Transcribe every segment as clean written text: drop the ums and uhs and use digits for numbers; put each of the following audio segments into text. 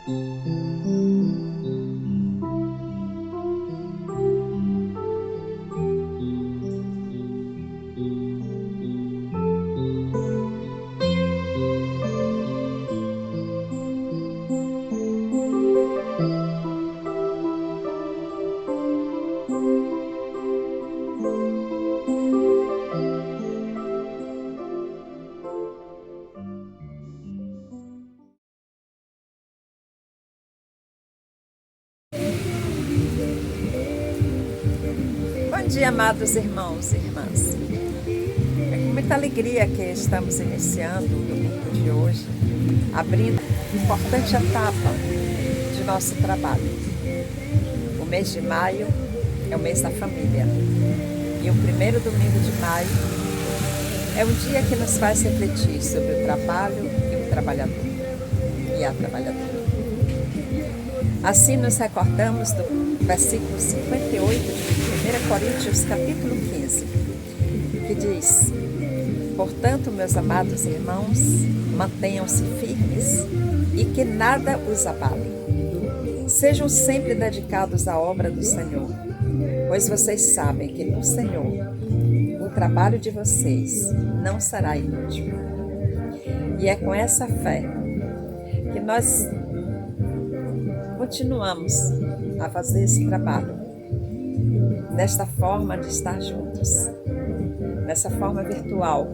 Bom dia, amados irmãos e irmãs. É com muita alegria que estamos iniciando o domingo de hoje, abrindo uma importante etapa de nosso trabalho. O mês de maio é o mês da família e o primeiro domingo de maio é um dia que nos faz refletir sobre o trabalho e o trabalhador e a trabalhadora. Assim nos recordamos do versículo 58 de 1 Coríntios capítulo 15, que diz: portanto, meus amados irmãos, mantenham-se firmes e que nada os abale. Sejam sempre dedicados à obra do Senhor, pois vocês sabem que no Senhor o trabalho de vocês não será inútil. E é com essa fé que nós continuamos a fazer esse trabalho, desta forma de estar juntos, nessa forma virtual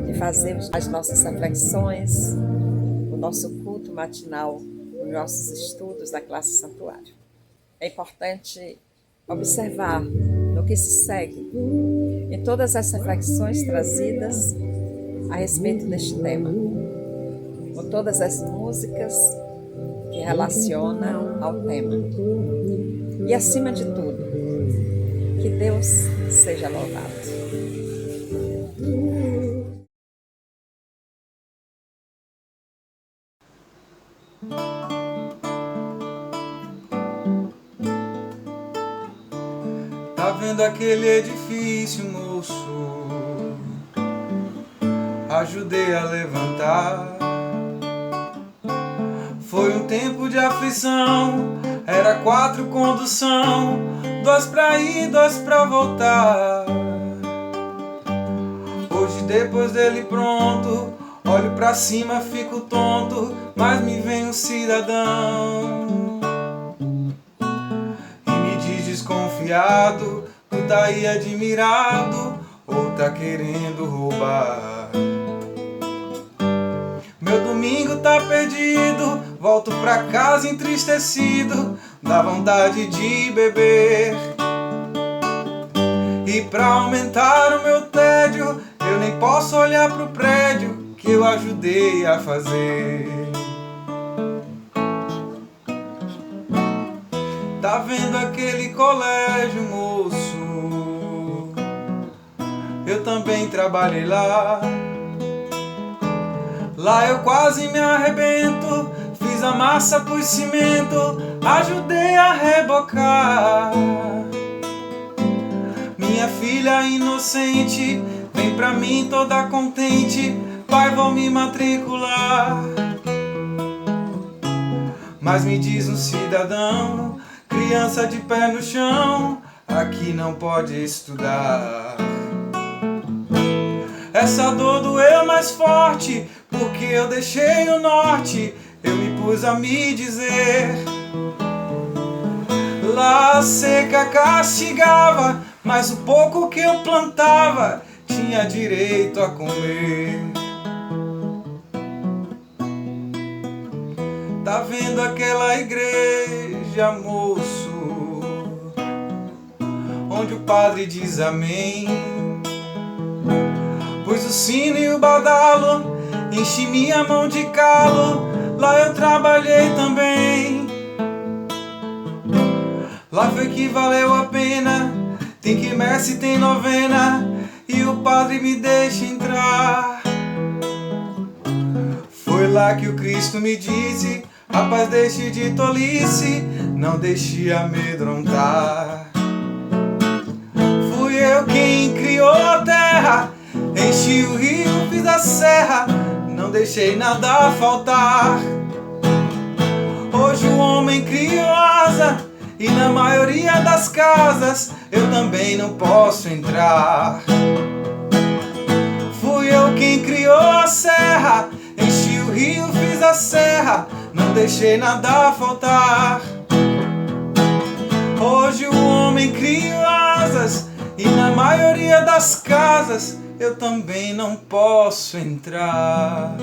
de fazer as nossas reflexões, o nosso culto matinal, os nossos estudos da classe santuário. É importante observar no que se segue, em todas as reflexões trazidas a respeito deste tema, com todas as músicas que relacionam ao tema. E acima de tudo, que Deus seja louvado. Tá vendo aquele edifício, moço? Ajudei a levantar. Foi um tempo de aflição, era 4 condução, 2 pra ir, 2 pra voltar. Hoje depois dele pronto, olho pra cima, fico tonto, mas me vem um cidadão e me diz desconfiado: tu tá aí admirado ou tá querendo roubar? Meu domingo tá perdido, volto pra casa entristecido, dá vontade de beber. E pra aumentar o meu tédio, eu nem posso olhar pro prédio que eu ajudei a fazer. Tá vendo aquele colégio, moço? Eu também trabalhei lá. Lá eu quase me arrebento, fiz a massa, pus cimento, ajudei a rebocar. Minha filha inocente vem pra mim toda contente: pai, vou me matricular. Mas me diz um cidadão, criança de pé no chão, aqui não pode estudar. Essa dor doeu mais forte, porque eu deixei o norte, eu me pus a me dizer. Lá a seca castigava, mas o pouco que eu plantava tinha direito a comer. Tá vendo aquela igreja, moço, onde o padre diz amém? Pus o sino e o badalo, enchi minha mão de calo, lá eu trabalhei também. Lá foi que valeu a pena, tem quermesse, tem novena, e o padre me deixa entrar. Foi lá que o Cristo me disse: rapaz, deixe de tolice, não deixe amedrontar. Fui eu quem criou a terra, enchi o rio, fiz a serra, não deixei nada faltar. homem criou asa e na maioria das casas eu também não posso entrar. Fui eu quem criou a serra, enchi o rio, fiz a serra, não deixei nada faltar. Hoje o homem criou asas e na maioria das casas eu também não posso entrar.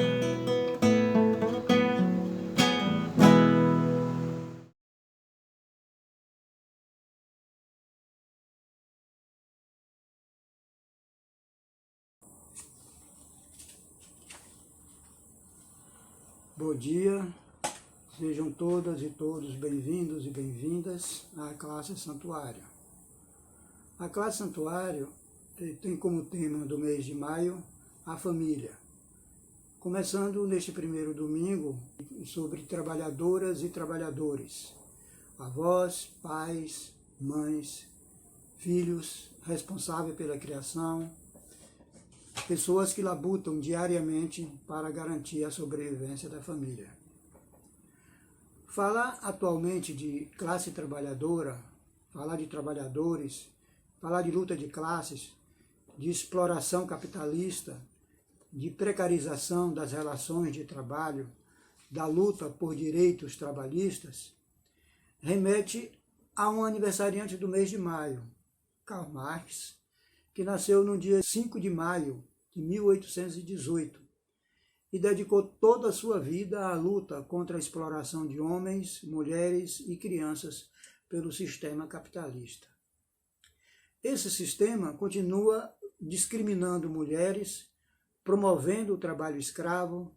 Bom dia, sejam todas e todos bem-vindos e bem-vindas à classe Santuário. A classe Santuário tem como tema do mês de maio a família. Começando neste primeiro domingo sobre trabalhadoras e trabalhadores, avós, pais, mães, filhos, responsáveis pela criação, pessoas que labutam diariamente para garantir a sobrevivência da família. Falar atualmente de classe trabalhadora, falar de trabalhadores, falar de luta de classes, de exploração capitalista, de precarização das relações de trabalho, da luta por direitos trabalhistas, remete a um aniversariante do mês de maio, Karl Marx, que nasceu no dia 5 de maio de 1818 e dedicou toda a sua vida à luta contra a exploração de homens, mulheres e crianças pelo sistema capitalista. Esse sistema continua discriminando mulheres, promovendo o trabalho escravo,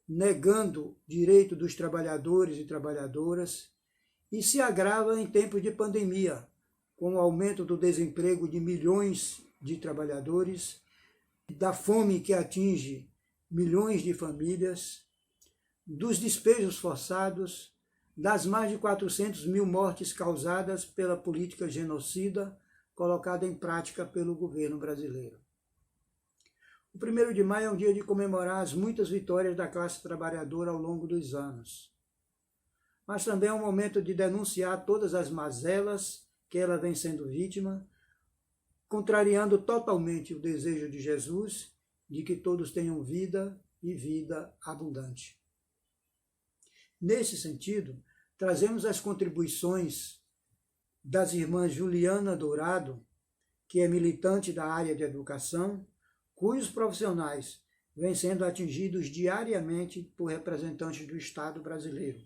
negando o direito dos trabalhadores e trabalhadoras e se agrava em tempos de pandemia, com o aumento do desemprego de milhões de trabalhadores, da fome que atinge milhões de famílias, dos despejos forçados, das mais de 400 mil mortes causadas pela política genocida colocada em prática pelo governo brasileiro. O 1º de maio é um dia de comemorar as muitas vitórias da classe trabalhadora ao longo dos anos, mas também é um momento de denunciar todas as mazelas que ela vem sendo vítima, contrariando totalmente o desejo de Jesus de que todos tenham vida e vida abundante. Nesse sentido, trazemos as contribuições das irmãs Juliana Dourado, que é militante da área de educação, cujos profissionais vêm sendo atingidos diariamente por representantes do Estado brasileiro,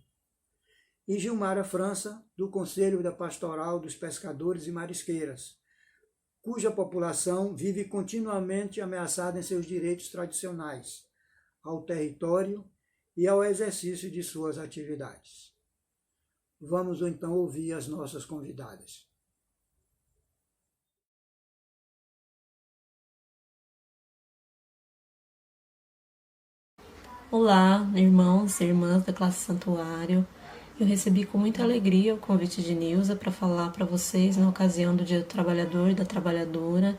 e Gilmara França, do Conselho da Pastoral dos Pescadores e Marisqueiras, cuja população vive continuamente ameaçada em seus direitos tradicionais, ao território e ao exercício de suas atividades. Vamos então ouvir as nossas convidadas. Olá, irmãos e irmãs da classe Santuário. Eu recebi com muita alegria o convite de Nilza para falar para vocês na ocasião do Dia do Trabalhador e da Trabalhadora.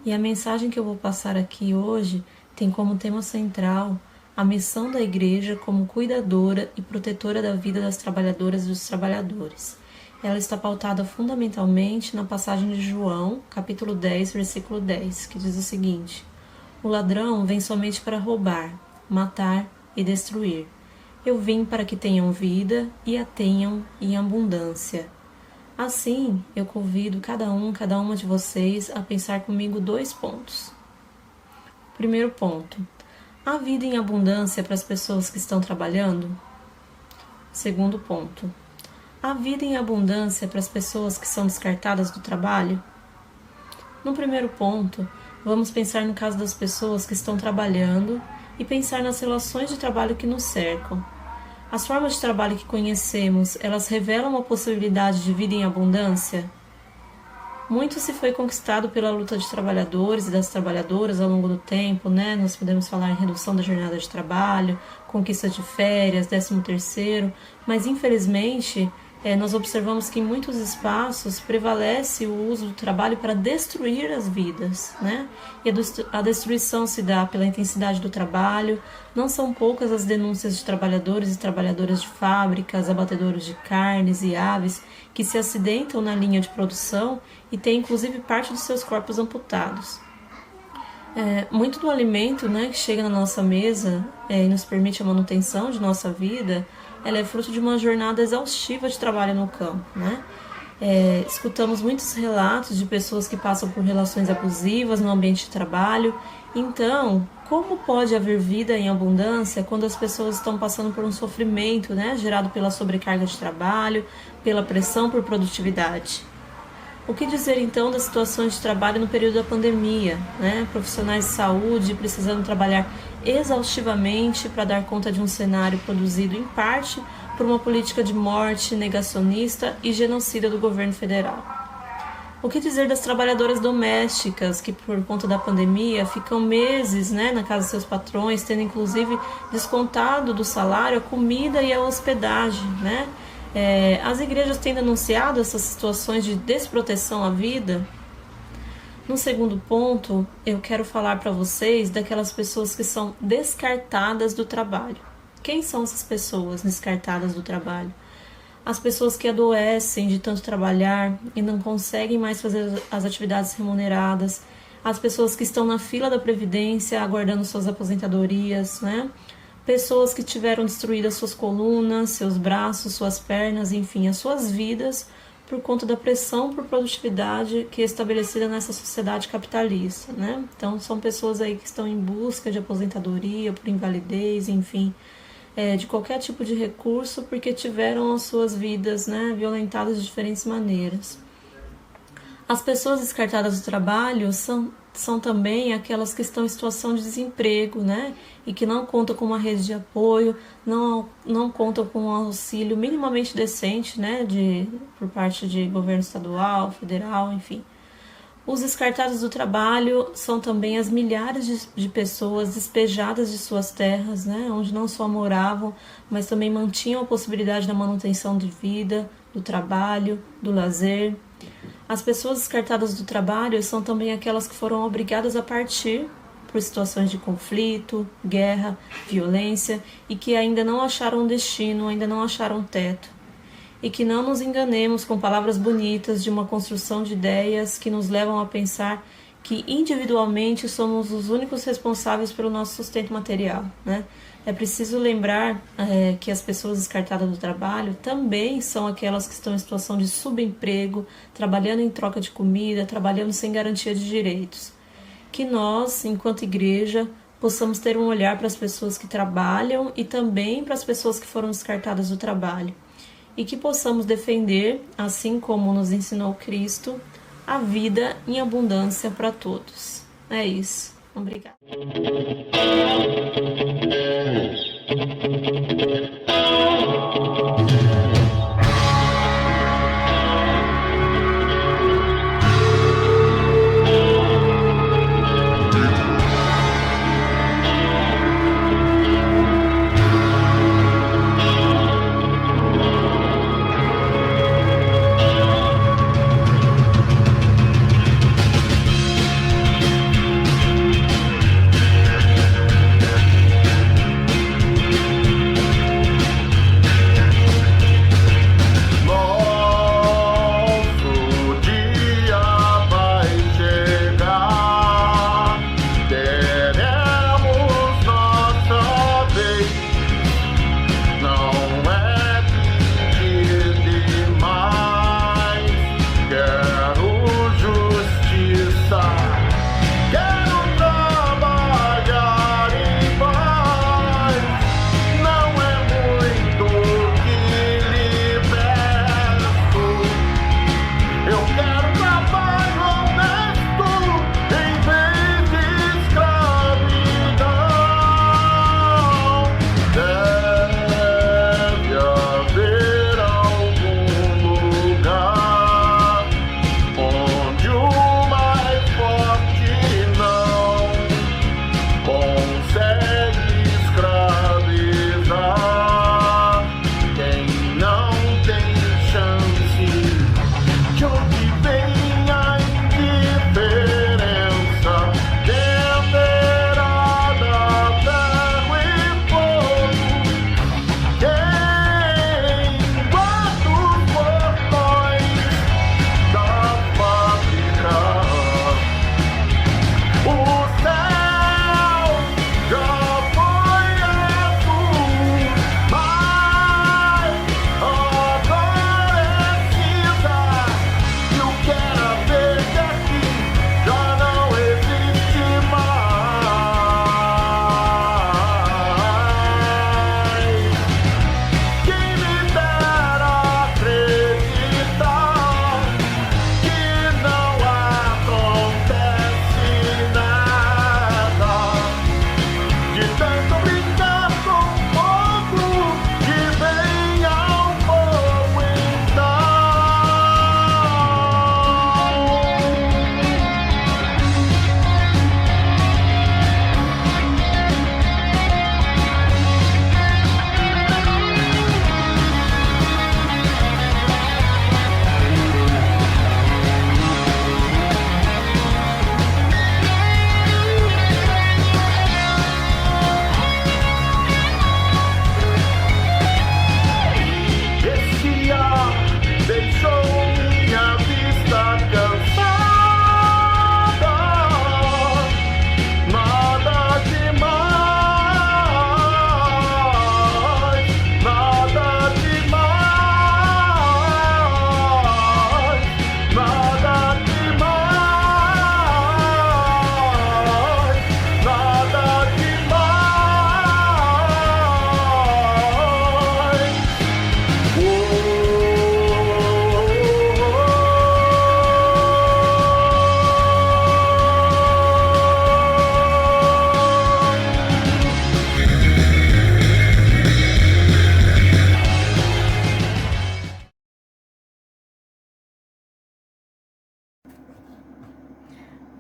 E a mensagem que eu vou passar aqui hoje tem como tema central a missão da Igreja como cuidadora e protetora da vida das trabalhadoras e dos trabalhadores. Ela está pautada fundamentalmente na passagem de João, capítulo 10, versículo 10, que diz o seguinte: o ladrão vem somente para roubar, matar e destruir. Eu vim para que tenham vida e a tenham em abundância. Assim, eu convido cada uma de vocês a pensar comigo 2 pontos. Primeiro ponto: há vida em abundância para as pessoas que estão trabalhando? Segundo ponto: há vida em abundância para as pessoas que são descartadas do trabalho? No primeiro ponto, vamos pensar no caso das pessoas que estão trabalhando e pensar nas relações de trabalho que nos cercam. As formas de trabalho que conhecemos, elas revelam a possibilidade de vida em abundância? Muito se foi conquistado pela luta de trabalhadores e das trabalhadoras ao longo do tempo, né? Nós podemos falar em redução da jornada de trabalho, conquista de férias, 13º, mas infelizmente nós observamos que em muitos espaços prevalece o uso do trabalho para destruir as vidas, né? E a destruição se dá pela intensidade do trabalho. Não são poucas as denúncias de trabalhadores e trabalhadoras de fábricas, abatedouros de carnes e aves que se acidentam na linha de produção e têm inclusive parte dos seus corpos amputados. Muito do alimento, né, que chega na nossa mesa e nos permite a manutenção de nossa vida, ela é fruto de uma jornada exaustiva de trabalho no campo, né? Escutamos muitos relatos de pessoas que passam por relações abusivas no ambiente de trabalho. Então, como pode haver vida em abundância quando as pessoas estão passando por um sofrimento, né, gerado pela sobrecarga de trabalho, pela pressão por produtividade? O que dizer então das situações de trabalho no período da pandemia, né? Profissionais de saúde precisando trabalhar exaustivamente para dar conta de um cenário produzido em parte por uma política de morte negacionista e genocida do governo federal. O que dizer das trabalhadoras domésticas que, por conta da pandemia, ficam meses, né, na casa de seus patrões, tendo inclusive descontado do salário a comida e a hospedagem, né? As igrejas têm denunciado essas situações de desproteção à vida. No segundo ponto, eu quero falar para vocês daquelas pessoas que são descartadas do trabalho. Quem são essas pessoas descartadas do trabalho? As pessoas que adoecem de tanto trabalhar e não conseguem mais fazer as atividades remuneradas, as pessoas que estão na fila da Previdência aguardando suas aposentadorias, né? Pessoas que tiveram destruídas suas colunas, seus braços, suas pernas, enfim, as suas vidas por conta da pressão por produtividade que é estabelecida nessa sociedade capitalista, né? Então, são pessoas aí que estão em busca de aposentadoria, por invalidez, enfim, de qualquer tipo de recurso, porque tiveram as suas vidas, né, violentadas de diferentes maneiras. As pessoas descartadas do trabalho são também aquelas que estão em situação de desemprego, né? E que não contam com uma rede de apoio, não contam com um auxílio minimamente decente, né? Por parte de governo estadual, federal, enfim. Os descartados do trabalho são também as milhares de pessoas despejadas de suas terras, né? Onde não só moravam, mas também mantinham a possibilidade da manutenção de vida, do trabalho, do lazer. As pessoas descartadas do trabalho são também aquelas que foram obrigadas a partir por situações de conflito, guerra, violência e que ainda não acharam um destino, ainda não acharam um teto. E que não nos enganemos com palavras bonitas de uma construção de ideias que nos levam a pensar que individualmente somos os únicos responsáveis pelo nosso sustento material, né? É preciso lembrar que as pessoas descartadas do trabalho também são aquelas que estão em situação de subemprego, trabalhando em troca de comida, trabalhando sem garantia de direitos. Que nós, enquanto igreja, possamos ter um olhar para as pessoas que trabalham e também para as pessoas que foram descartadas do trabalho. E que possamos defender, assim como nos ensinou Cristo, a vida em abundância para todos. É isso. Obrigada.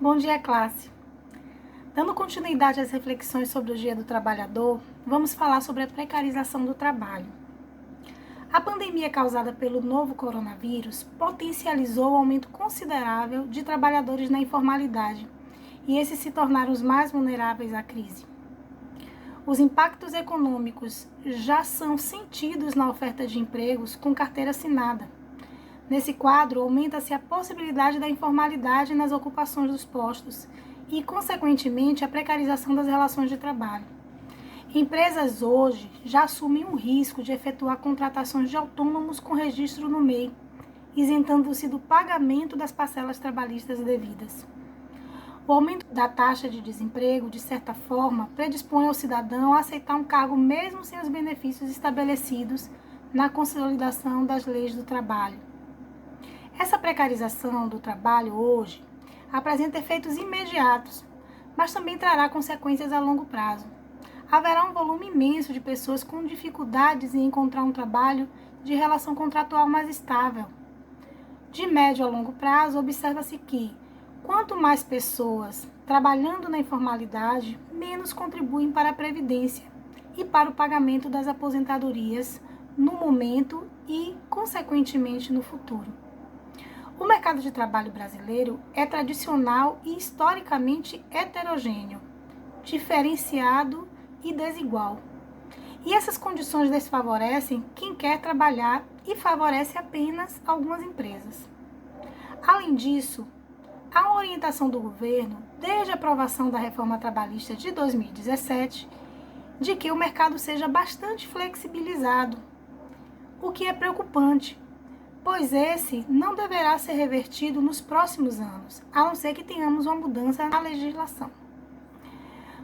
Bom dia, classe! Dando continuidade às reflexões sobre o Dia do Trabalhador, vamos falar sobre a precarização do trabalho. A pandemia causada pelo novo coronavírus potencializou o aumento considerável de trabalhadores na informalidade, e esses se tornaram os mais vulneráveis à crise. Os impactos econômicos já são sentidos na oferta de empregos com carteira assinada. Nesse quadro, aumenta-se a possibilidade da informalidade nas ocupações dos postos e, consequentemente, a precarização das relações de trabalho. Empresas hoje já assumem o risco de efetuar contratações de autônomos com registro no MEI, isentando-se do pagamento das parcelas trabalhistas devidas. O aumento da taxa de desemprego, de certa forma, predispõe ao cidadão a aceitar um cargo mesmo sem os benefícios estabelecidos na consolidação das leis do trabalho. Essa precarização do trabalho hoje apresenta efeitos imediatos, mas também trará consequências a longo prazo. Haverá um volume imenso de pessoas com dificuldades em encontrar um trabalho de relação contratual mais estável. De médio a longo prazo, observa-se que, quanto mais pessoas trabalhando na informalidade, menos contribuem para a Previdência e para o pagamento das aposentadorias no momento e, consequentemente, no futuro. O mercado de trabalho brasileiro é tradicional e historicamente heterogêneo, diferenciado e desigual. E essas condições desfavorecem quem quer trabalhar e favorece apenas algumas empresas. Além disso, há uma orientação do governo, desde a aprovação da reforma trabalhista de 2017, de que o mercado seja bastante flexibilizado, o que é preocupante, pois esse não deverá ser revertido nos próximos anos, a não ser que tenhamos uma mudança na legislação.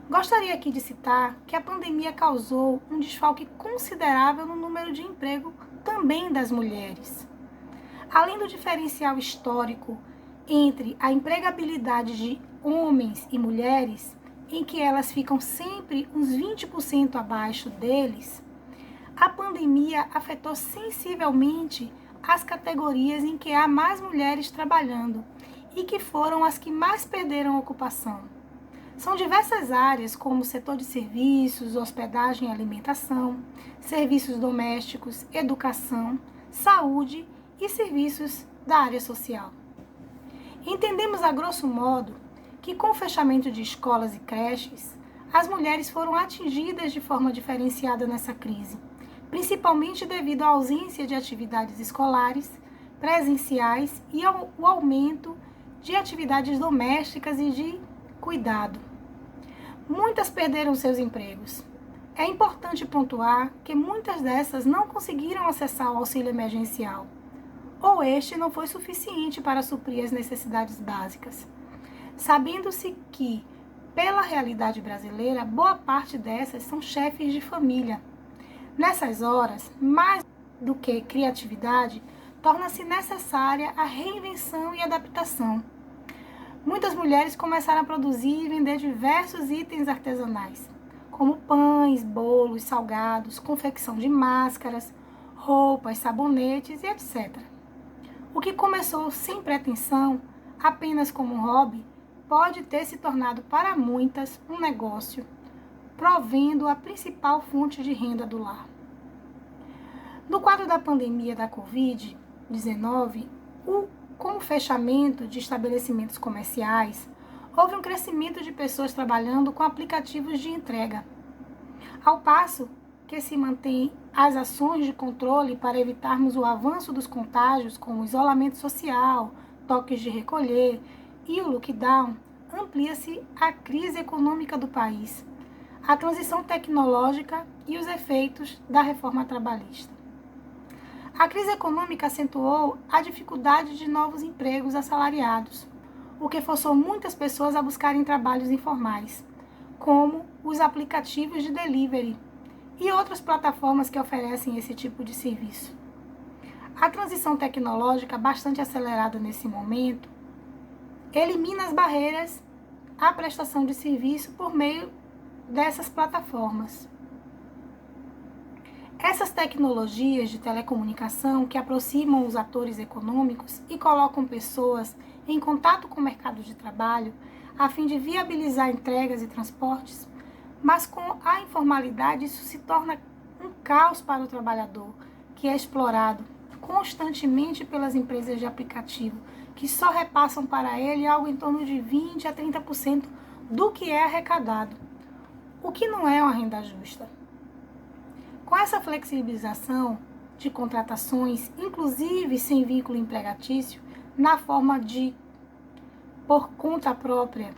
Gostaria aqui de citar que a pandemia causou um desfalque considerável no número de emprego também das mulheres. Além do diferencial histórico entre a empregabilidade de homens e mulheres, em que elas ficam sempre uns 20% abaixo deles, a pandemia afetou sensivelmente as categorias em que há mais mulheres trabalhando e que foram as que mais perderam ocupação. São diversas áreas, como o setor de serviços, hospedagem e alimentação, serviços domésticos, educação, saúde e serviços da área social. Entendemos, a grosso modo, que com o fechamento de escolas e creches, as mulheres foram atingidas de forma diferenciada nessa crise, principalmente devido à ausência de atividades escolares, presenciais e ao aumento de atividades domésticas e de cuidado. Muitas perderam seus empregos. É importante pontuar que muitas dessas não conseguiram acessar o auxílio emergencial, ou este não foi suficiente para suprir as necessidades básicas. Sabendo-se que, pela realidade brasileira, boa parte dessas são chefes de família. Nessas horas, mais do que criatividade, torna-se necessária a reinvenção e adaptação. Muitas mulheres começaram a produzir e vender diversos itens artesanais, como pães, bolos, salgados, confecção de máscaras, roupas, sabonetes e etc. O que começou sem pretensão, apenas como um hobby, pode ter se tornado para muitas um negócio, provendo a principal fonte de renda do lar. No quadro da pandemia da Covid-19, com o fechamento de estabelecimentos comerciais, houve um crescimento de pessoas trabalhando com aplicativos de entrega. Ao passo que se mantém as ações de controle para evitarmos o avanço dos contágios, como o isolamento social, toques de recolher e o lockdown, amplia-se a crise econômica do país, a transição tecnológica e os efeitos da reforma trabalhista. A crise econômica acentuou a dificuldade de novos empregos assalariados, o que forçou muitas pessoas a buscarem trabalhos informais, como os aplicativos de delivery e outras plataformas que oferecem esse tipo de serviço. A transição tecnológica, bastante acelerada nesse momento, elimina as barreiras à prestação de serviço por meio dessas plataformas. Essas tecnologias de telecomunicação que aproximam os atores econômicos e colocam pessoas em contato com o mercado de trabalho a fim de viabilizar entregas e transportes, mas com a informalidade isso se torna um caos para o trabalhador, que é explorado constantemente pelas empresas de aplicativo, que só repassam para ele algo em torno de 20% a 30% do que é arrecadado, o que não é uma renda justa. Com essa flexibilização de contratações, inclusive sem vínculo empregatício, na forma de por conta própria,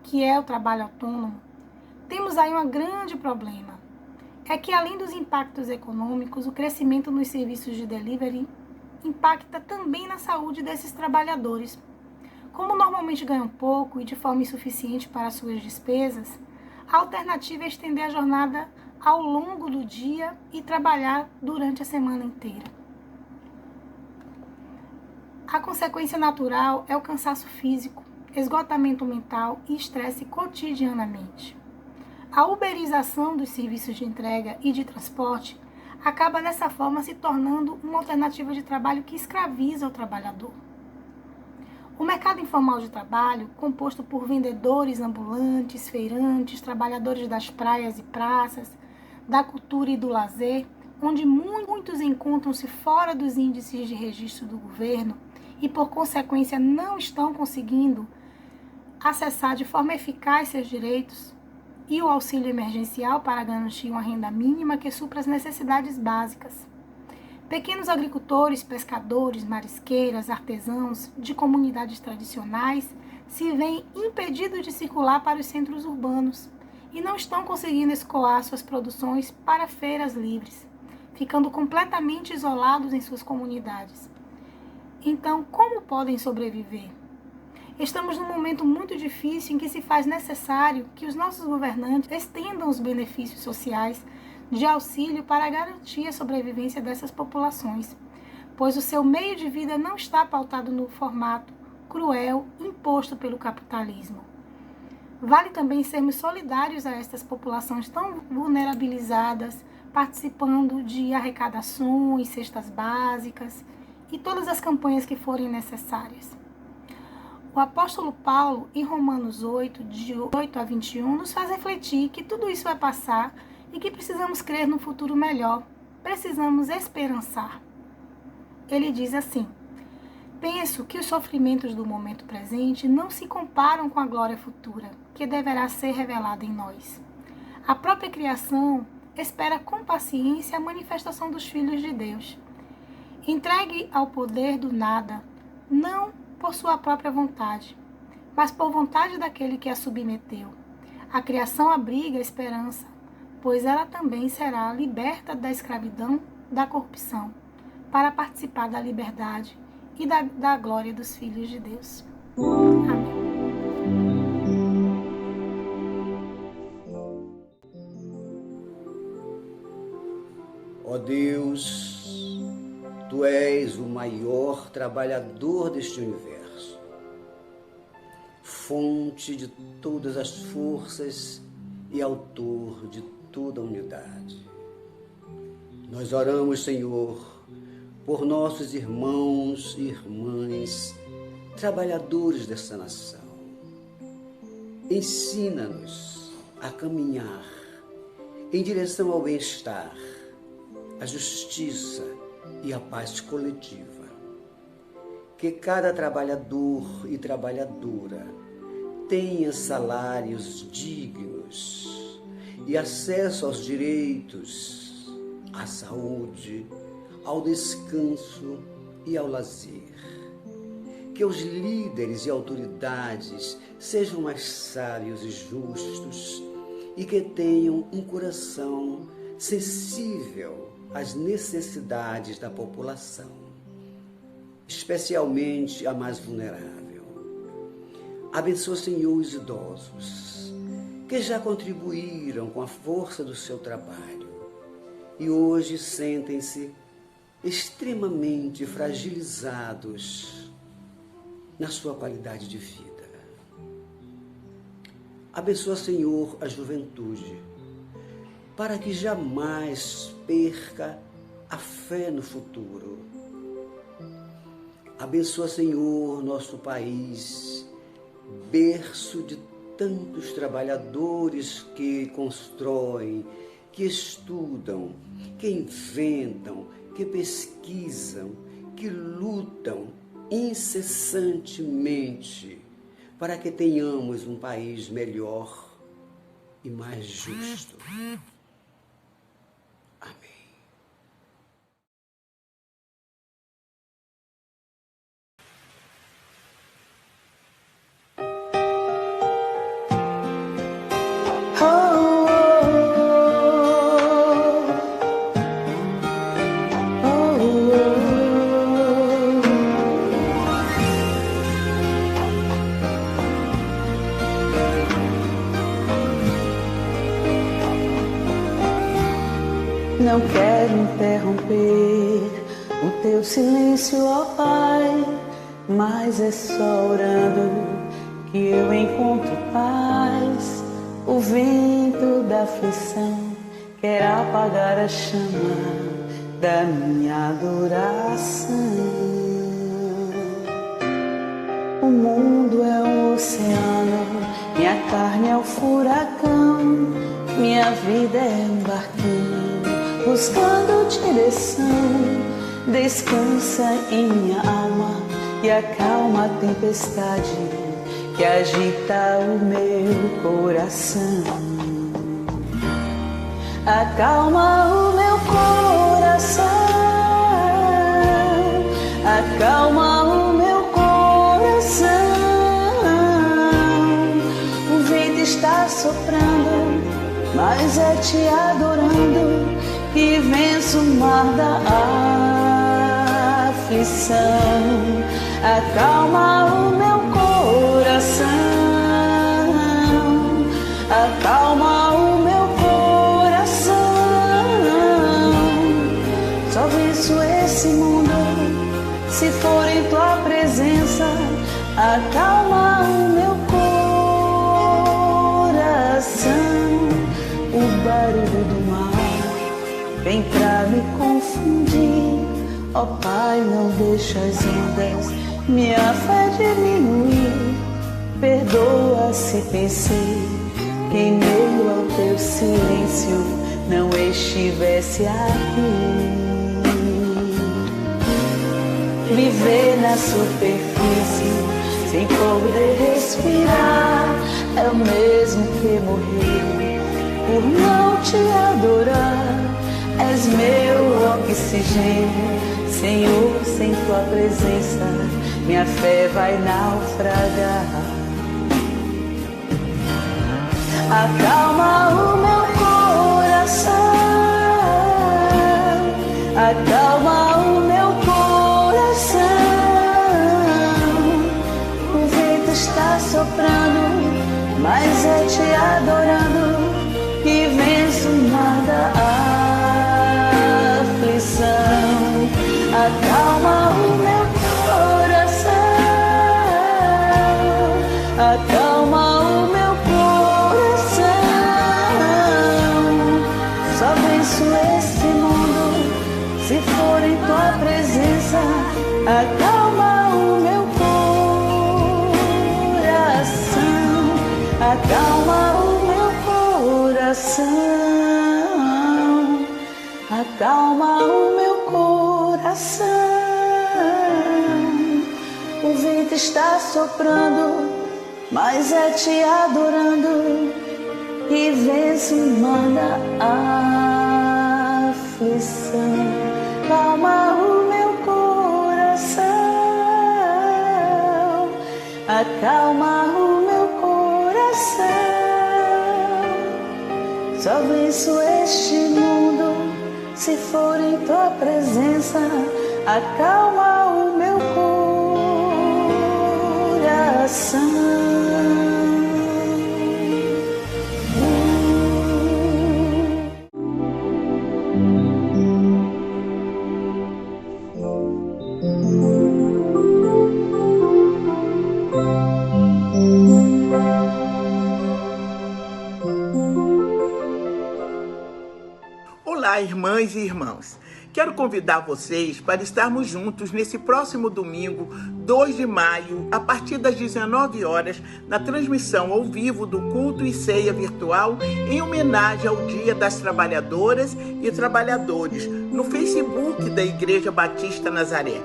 que é o trabalho autônomo, temos aí um grande problema. É que além dos impactos econômicos, o crescimento nos serviços de delivery impacta também na saúde desses trabalhadores. Como normalmente ganham pouco e de forma insuficiente para suas despesas, a alternativa é estender a jornada ao longo do dia e trabalhar durante a semana inteira. A consequência natural é o cansaço físico, esgotamento mental e estresse cotidianamente. A uberização dos serviços de entrega e de transporte acaba dessa forma se tornando uma alternativa de trabalho que escraviza o trabalhador. O mercado informal de trabalho, composto por vendedores ambulantes, feirantes, trabalhadores das praias e praças, da cultura e do lazer, onde muitos encontram-se fora dos índices de registro do governo e, por consequência, não estão conseguindo acessar de forma eficaz seus direitos, e o auxílio emergencial para garantir uma renda mínima que supra as necessidades básicas. Pequenos agricultores, pescadores, marisqueiras, artesãos de comunidades tradicionais se veem impedidos de circular para os centros urbanos e não estão conseguindo escoar suas produções para feiras livres, ficando completamente isolados em suas comunidades. Então, como podem sobreviver? Estamos num momento muito difícil em que se faz necessário que os nossos governantes estendam os benefícios sociais de auxílio para garantir a sobrevivência dessas populações, pois o seu meio de vida não está pautado no formato cruel imposto pelo capitalismo. Vale também sermos solidários a estas populações tão vulnerabilizadas, participando de arrecadações, cestas básicas e todas as campanhas que forem necessárias. O apóstolo Paulo, em Romanos 8, de 8 a 21, nos faz refletir que tudo isso vai passar e que precisamos crer no futuro melhor, precisamos esperançar. Ele diz assim: penso que os sofrimentos do momento presente não se comparam com a glória futura, que deverá ser revelada em nós. A própria criação espera com paciência a manifestação dos filhos de Deus. Entregue ao poder do nada, não por sua própria vontade, mas por vontade daquele que a submeteu. A criação abriga a esperança, pois ela também será liberta da escravidão, da corrupção, para participar da liberdade e da glória dos filhos de Deus. Amém. Ó Deus, Tu és o maior trabalhador deste universo, fonte de todas as forças e autor de toda a unidade. Nós oramos, Senhor, por nossos irmãos e irmãs, trabalhadores dessa nação. Ensina-nos a caminhar em direção ao bem-estar, à justiça e à paz coletiva. Que cada trabalhador e trabalhadora tenha salários dignos e acesso aos direitos, à saúde, ao descanso e ao lazer. Que os líderes e autoridades sejam mais sábios e justos e que tenham um coração sensível às necessidades da população, especialmente a mais vulnerável. Abençoa, Senhor, os idosos que já contribuíram com a força do seu trabalho e hoje sentem-se extremamente fragilizados na sua qualidade de vida. Abençoa, Senhor, a juventude para que jamais perca a fé no futuro. Abençoa, Senhor, nosso país, berço de tantos trabalhadores que constroem, que estudam, que inventam, que pesquisam, que lutam incessantemente para que tenhamos um país melhor e mais justo. Amém. Não quero interromper o teu silêncio, ó Pai, mas é só orando que eu encontro paz. O vento da aflição quer apagar a chama da minha adoração. O mundo é um oceano, minha carne é um furacão, minha vida é um barquinho buscando direção. Descansa em minha alma e acalma a tempestade que agita o meu coração. Acalma o meu coração, acalma o meu coração. O vento está soprando, mas é te adorando que venço o mar da aflição. Acalma o meu coração, acalma o meu coração. Só venço esse mundo se for em tua presença. Acalma o meu coração. O barulho do mar vem pra me confundir. Ó Pai, não deixa as ondas minha fé diminuir. Perdoa se pensei que em meio ao teu silêncio não estivesse aqui. Viver na superfície sem poder respirar é o mesmo que morrer por não te adorar. És meu oxigênio, Senhor, sem tua presença minha fé vai naufragar. Acalma o meu coração, acalma o meu coração. O vento está soprando, mas é te adorando que venço nada aflição. Acalma o meu coração, acalma o meu coração. Só venço esse mundo se for em tua presença. Acalma o meu coração, acalma o meu coração, acalma o meu coração. O vento está soprando, mas é te adorando que venço manda a aflição. Calma o meu coração, acalma o meu coração. Só venço este mundo se for em tua presença. Acalma o meu coração. irmãs e irmãos. Quero convidar vocês para estarmos juntos nesse próximo domingo, 2 de maio, a partir das 19 horas, na transmissão ao vivo do culto e ceia virtual, em homenagem ao Dia das Trabalhadoras e Trabalhadores, no Facebook da Igreja Batista Nazaré.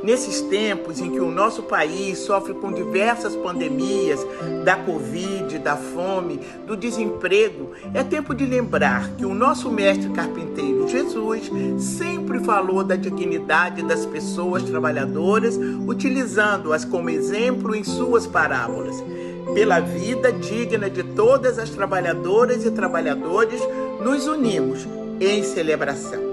Nesses tempos em que o nosso país sofre com diversas pandemias, da Covid, da fome, do desemprego, é tempo de lembrar que o nosso mestre carpinteiro Jesus sempre falou da dignidade das pessoas trabalhadoras, utilizando-as como exemplo em suas parábolas. Pela vida digna de todas as trabalhadoras e trabalhadores, nos unimos em celebração.